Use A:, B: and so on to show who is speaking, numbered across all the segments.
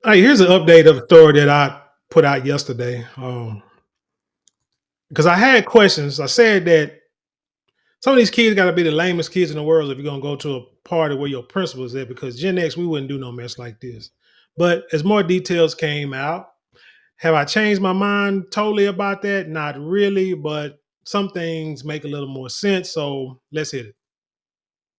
A: Hey, here's an update of a story that I put out yesterday. Because I had questions. I said that some of these kids got to be the lamest kids in the world if you're gonna go to a party where your principal is there. Because Gen X, we wouldn't do no mess like this. But as more details came out, have I changed my mind totally about that? Not really, but some things make a little more sense. So let's hit it.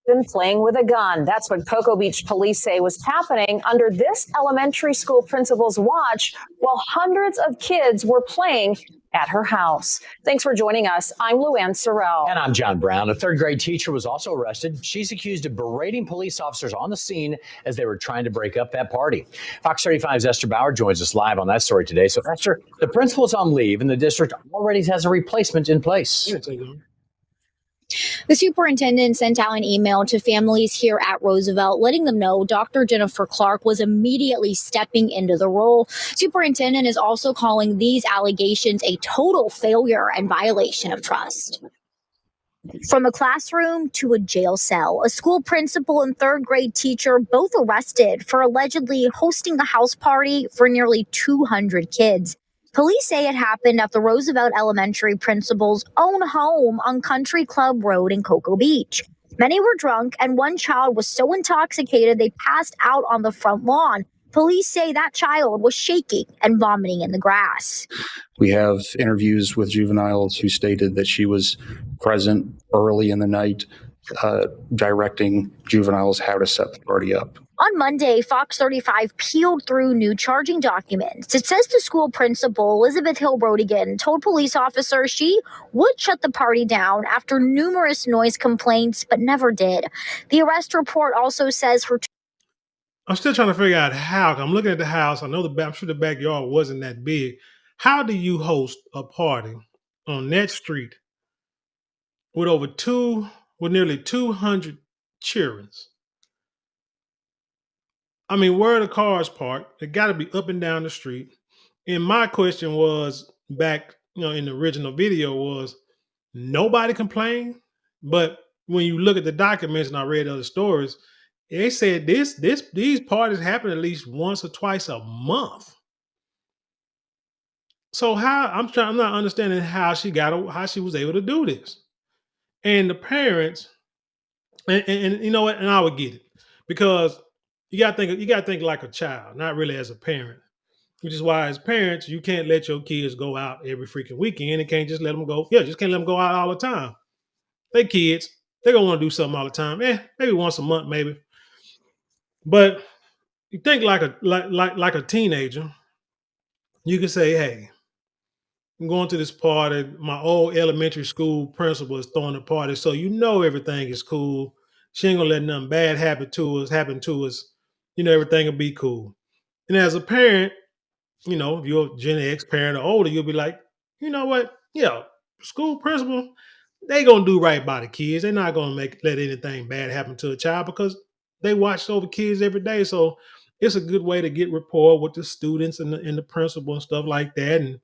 B: Been playing with a gun. That's what Cocoa Beach police say was happening under this elementary school principal's watch while hundreds of kids were playing at her house. Thanks for joining us. I'm Luann Sorrell.
C: And I'm John Brown. A third grade teacher was also arrested. She's accused of berating police officers on the scene as they were trying to break up that party. Fox 35's Esther Bauer joins us live on that story today. So, Esther, the principal's on leave and the district already has a replacement in place.
D: The superintendent sent out an email to families here at Roosevelt, letting them know Dr. Jennifer Clark was immediately stepping into the role. Superintendent is also calling these allegations a total failure and violation of trust. From a classroom to a jail cell, a school principal and third grade teacher both arrested for allegedly hosting a house party for nearly 200 kids. Police say it happened at the Roosevelt Elementary principal's own home on Country Club Road in Cocoa Beach. Many were drunk, and one child was so intoxicated they passed out on the front lawn. Police say that child was shaking and vomiting in the grass.
E: We have interviews with juveniles who stated that she was present early in the night, directing juveniles how to set the party up.
D: On Monday, Fox 35 peeled through new charging documents. It says the school principal, Elizabeth Hill-Brodigan, told police officers she would shut the party down after numerous noise complaints, but never did. The arrest report also says her...
A: I'm still trying to figure out how. I'm looking at the house. I know I'm sure the backyard wasn't that big. How do you host a party on that street with nearly 200 children? I mean, where are the cars parked? They got to be up and down the street. And my question was back, in the original video was nobody complained. But when you look at the documents and I read other stories, they said these parties happen at least once or twice a month. So I'm not understanding how she was able to do this. And the parents, and you know what, and I would get it because you gotta think like a child, not really as a parent. Which is why, as parents, you can't let your kids go out every freaking weekend and can't just let them go. Yeah, just can't let them go out all the time. They kids, they're gonna want to do something all the time. Maybe once a month, maybe. But you think like a teenager, you can say, "Hey, I'm going to this party. My old elementary school principal is throwing a party, so everything is cool. She ain't gonna let nothing bad happen to us. Everything will be cool." And as a parent, if you're a Gen X parent or older, you'll be like, you know what? Yeah, school principal, they gonna do right by the kids. They're not gonna let anything bad happen to a child because they watch over kids every day. So it's a good way to get rapport with the students and the principal and stuff like that. And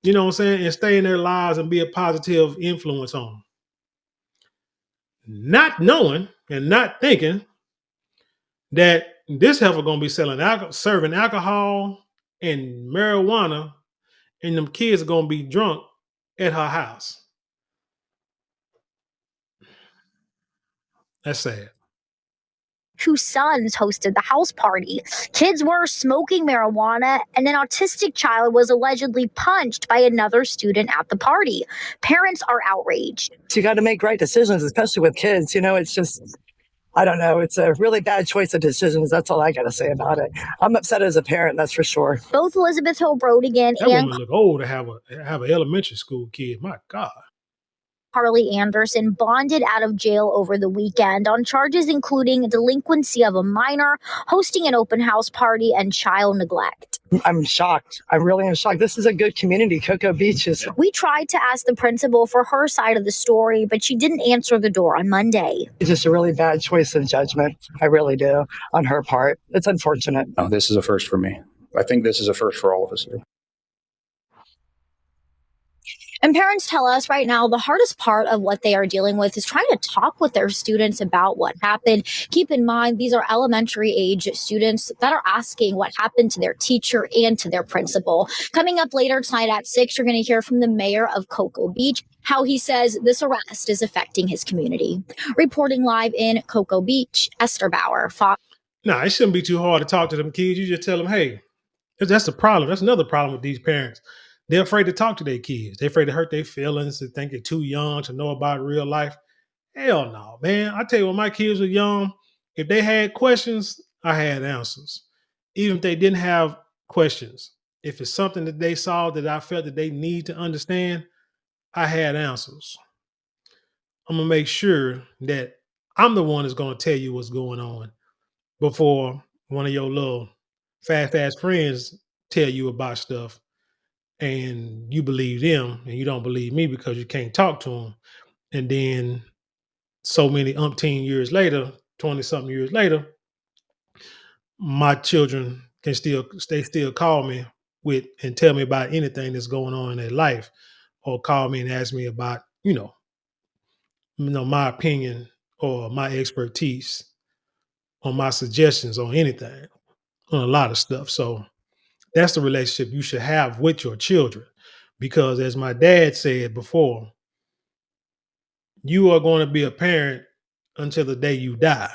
A: you know what I'm saying? And stay in their lives and be a positive influence on them. Not knowing and not thinking that this heifer gonna be serving alcohol and marijuana, and them kids are gonna be drunk at her house. That's sad.
D: Whose sons hosted the house party. Kids were smoking marijuana, and an autistic child was allegedly punched by another student at the party. Parents are outraged.
F: You got to make right decisions, especially with kids. It's just, I don't know. It's a really bad choice of decisions. That's all I got to say about it. I'm upset as a parent, that's for sure.
D: Both Elizabeth Hill-Brodigan
A: That woman look old to have an elementary school kid. My God.
D: Harley Anderson bonded out of jail over the weekend on charges including delinquency of a minor, hosting an open house party, and child neglect.
F: I'm shocked. I really am shocked. This is a good community, Cocoa Beach is.
D: We tried to ask the principal for her side of the story, but she didn't answer the door on Monday.
F: It's just a really bad choice of judgment. I really do, on her part. It's unfortunate.
E: No, this is a first for me. I think this is a first for all of us here.
D: And parents tell us right now the hardest part of what they are dealing with is trying to talk with their students about what happened. Keep in mind, these are elementary age students that are asking what happened to their teacher and to their principal. Coming up later tonight at 6, you're going to hear from the mayor of Cocoa Beach, how he says this arrest is affecting his community. Reporting live in Cocoa Beach, Esther Bauer, Fox.
A: Nah, it shouldn't be too hard to talk to them kids. You just tell them, hey, that's the problem. That's another problem with these parents. They're afraid to talk to their kids. They're afraid to hurt their feelings. They think they're too young to know about real life. Hell no, man. I tell you, when my kids were young, if they had questions, I had answers. Even if they didn't have questions, if it's something that they saw that I felt that they need to understand, I had answers. I'm gonna make sure that I'm the one that's gonna tell you what's going on before one of your little fast friends tell you about stuff and you believe them and you don't believe me because you can't talk to them. And then so many umpteen years later, 20 something years later, my children can still call me with and tell me about anything that's going on in their life or call me and ask me about, my opinion or my expertise or my suggestions on anything, on a lot of stuff. So that's the relationship you should have with your children. Because as my dad said before, you are going to be a parent until the day you die.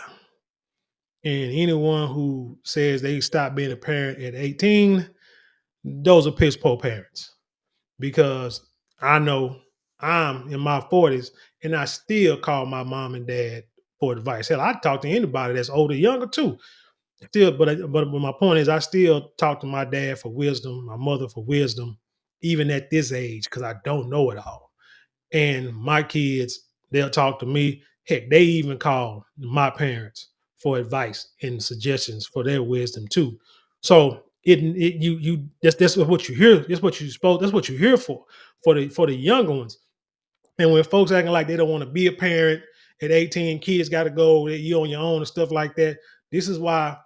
A: And anyone who says they stop being a parent at 18, those are piss poor parents. Because I know I'm in my 40s and I still call my mom and dad for advice. Hell, I talk to anybody that's older, younger too. Still, but my point is, I still talk to my dad for wisdom, my mother for wisdom, even at this age, because I don't know it all. And my kids, they'll talk to me. Heck, they even call my parents for advice and suggestions for their wisdom too. So that's what you hear. That's what you supposed. That's what you're here for the younger ones. And when folks acting like they don't want to be a parent at 18, kids got to go, you on your own and stuff like that. This is why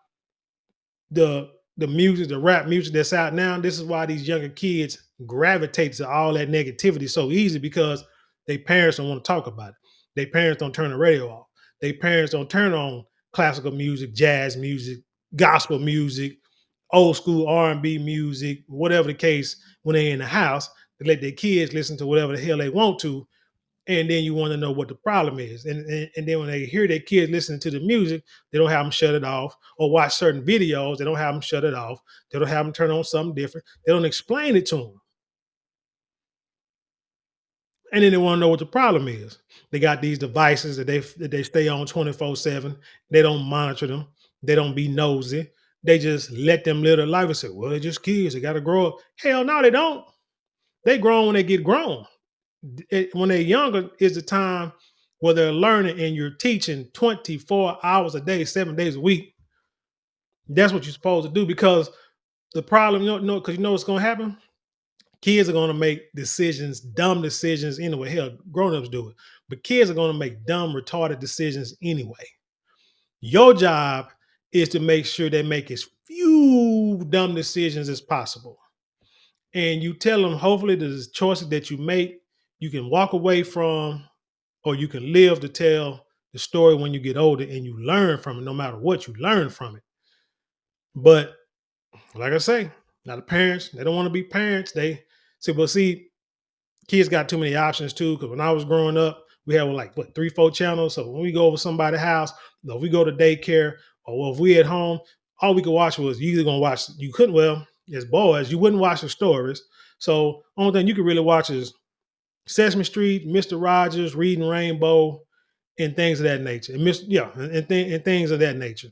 A: the music, the rap music that's out now, this is why these younger kids gravitate to all that negativity so easy because their parents don't want to talk about it. Their parents don't turn the radio off. Their parents don't turn on classical music, jazz music, gospel music, old school R&B music, whatever the case, when they're in the house. They let their kids listen to whatever the hell they want to, and then you want to know what the problem is. And then when they hear their kids listening to the music, they don't have them shut it off, or watch certain videos, they don't have them shut it off. They don't have them turn on something different. They don't explain it to them. And then they want to know what the problem is. They got these devices that they stay on 24/7. They don't monitor them. They don't be nosy. They just let them live their life and say, well, they're just kids. They got to grow up. Hell no, they don't. They grown when they get grown. When they're younger is the time where they're learning and you're teaching 24 hours a day, 7 days a week. That's what you're supposed to do because the problem, because you know what's going to happen? Kids are going to make decisions, dumb decisions anyway. Hell, grown-ups do it. But kids are going to make dumb, retarded decisions anyway. Your job is to make sure they make as few dumb decisions as possible. And you tell them, hopefully, the choices that you make, you can walk away from or you can live to tell the story when you get older and you learn from it, no matter what you learn from it. But like I say, now the parents, they don't want to be parents. They say, well, see, kids got too many options too. Because when I was growing up, we had like what 3-4 channels. So when we go over somebody's house, if we go to daycare, or if we at home, all we could watch was you either gonna watch. You couldn't. Well, as boys, you wouldn't watch the stories. So only thing you could really watch is Sesame Street, Mister Rogers, Reading Rainbow, and things of that nature. And things of that nature.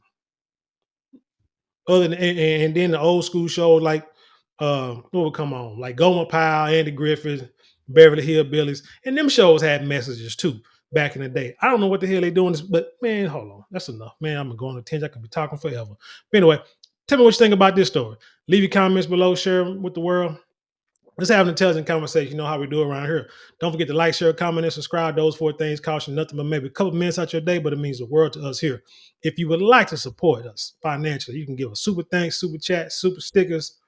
A: Other than and then the old school shows like what would come on? Like Gomer Pyle, Andy Griffith, Beverly Hillbillies. And them shows had messages too back in the day. I don't know what the hell they doing this, but man, hold on. That's enough. Man, I'm going to tangent. I could be talking forever. But anyway, tell me what you think about this story. Leave your comments below, share them with the world. Let's have an intelligent conversation. You know how we do around here. Don't forget to like, share, comment, and subscribe. Those 4 things cost you nothing but maybe a couple minutes out your day, but it means the world to us here. If you would like to support us financially, you can give a super thanks, super chat, super stickers,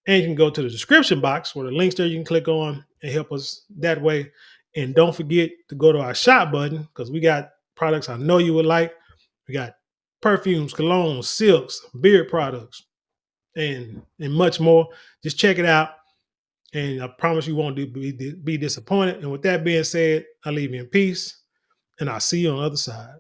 A: and you can go to the description box where the links there you can click on and help us that way. And don't forget to go to our shop button because we got products I know you would like. We got perfumes, colognes, silks, beard products, and much more. Just check it out. And I promise you won't be disappointed. And with that being said, I leave you in peace. And I'll see you on the other side.